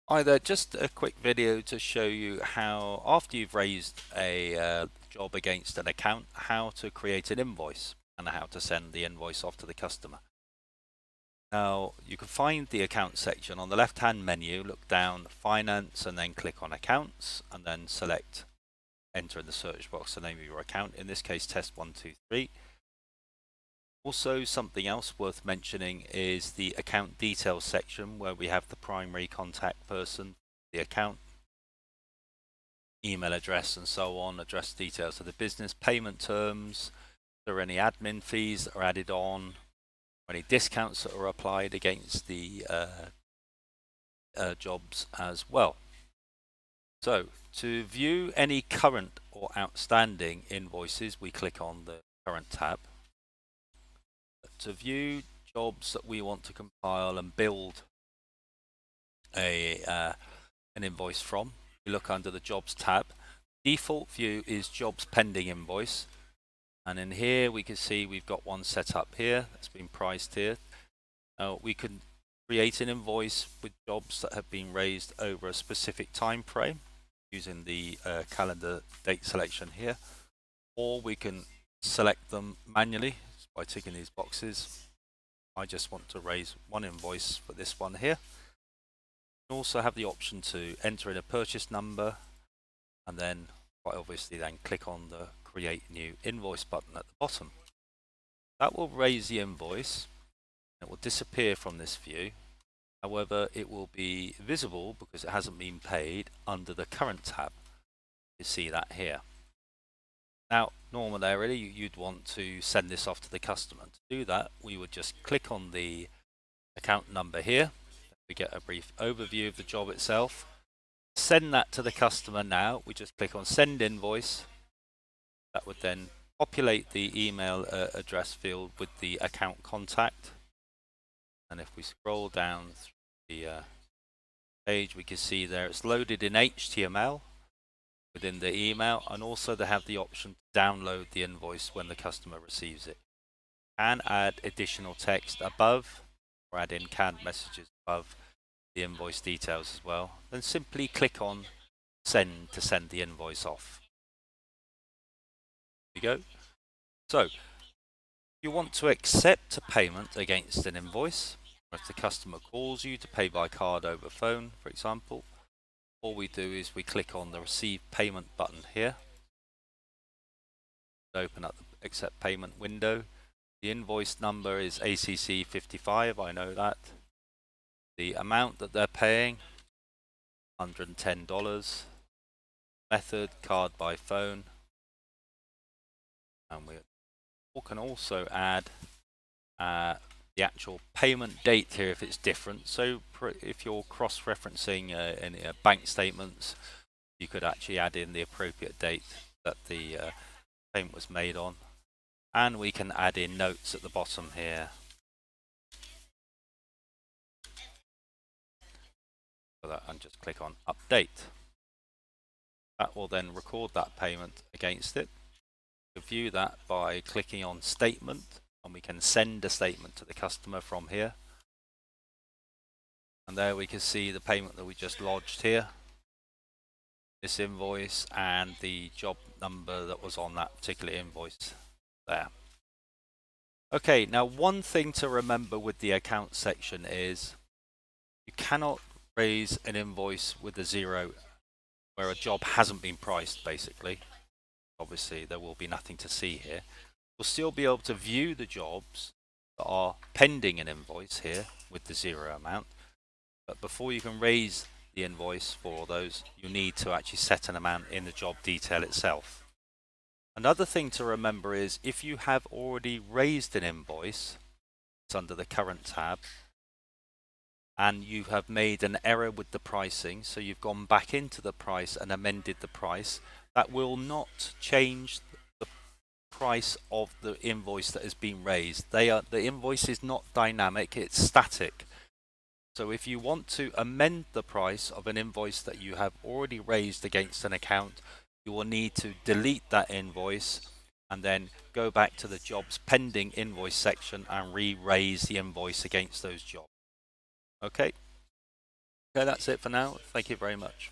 Hi there, just a quick video to show you how, after you've raised a job against an account, how to create an invoice and how to send the invoice off to the customer. Now, you can find the account section on the left-hand menu, look down Finance and then click on Accounts and then select, enter in the search box the name of your account, in this case Test123. Also, something else worth mentioning is the account details section where we have the primary contact person, the account, email address and so on, address details of the business, payment terms, if there are any admin fees that are added on, or any discounts that are applied against the jobs as well. So to view any current or outstanding invoices, we click on the current tab. To view jobs that we want to compile and build an invoice from, we look under the jobs tab. Default view is jobs pending invoice, and in here we can see we've got one set up here that's been priced here. We can create an invoice with jobs that have been raised over a specific time frame using the calendar date selection here, or we can select them manually by ticking these boxes. I just want to raise one invoice for this one here. You also have the option to enter in a purchase number and then quite obviously then click on the create new invoice button at the bottom. That will raise the invoice. It will disappear from this view. However, it will be visible because it hasn't been paid under the current tab. You see that here. Now, normally you'd want to send this off to the customer. To do that, we would just click on the account number here. We get a brief overview of the job itself. Send that to the customer now. We just click on send invoice. That would then populate the email address field with the account contact. And if we scroll down through the page, we can see there it's loaded in HTML within the email, and also they have the option to download the invoice when the customer receives it. And add additional text above, or add in canned messages above the invoice details as well. Then simply click on send to send the invoice off. There you go. So, you want to accept a payment against an invoice. If the customer calls you to pay by card over phone, for example, all we do is we click on the receive payment button here. Open up the accept payment window. The invoice number is ACC 55, I know that. The amount that they're paying, $110. Method, card by phone. And we can also add the actual payment date here if it's different. So if you're cross-referencing any bank statements, you could actually add in the appropriate date that the payment was made on. And we can add in notes at the bottom here. For that, and just click on update. That will then record that payment against it. You can view that by clicking on statement, and we can send a statement to the customer from here. And there we can see the payment that we just lodged here, this invoice, and the job number that was on that particular invoice there. Okay, now one thing to remember with the account section is you cannot raise an invoice with a zero where a job hasn't been priced, basically. Obviously, there will be nothing to see here. We'll still be able to view the jobs that are pending an invoice here with the zero amount. But before you can raise the invoice for those, you need to actually set an amount in the job detail itself. Another thing to remember is if you have already raised an invoice, it's under the current tab, and you have made an error with the pricing, so you've gone back into the price and amended the price, that will not change the price of the invoice that has been raised. The invoice is not dynamic, it's static. So if you want to amend the price of an invoice that you have already raised against an account, you will need to delete that invoice and then go back to the jobs pending invoice section and re-raise the invoice against those jobs. Okay. Okay, that's it for now. Thank you very much.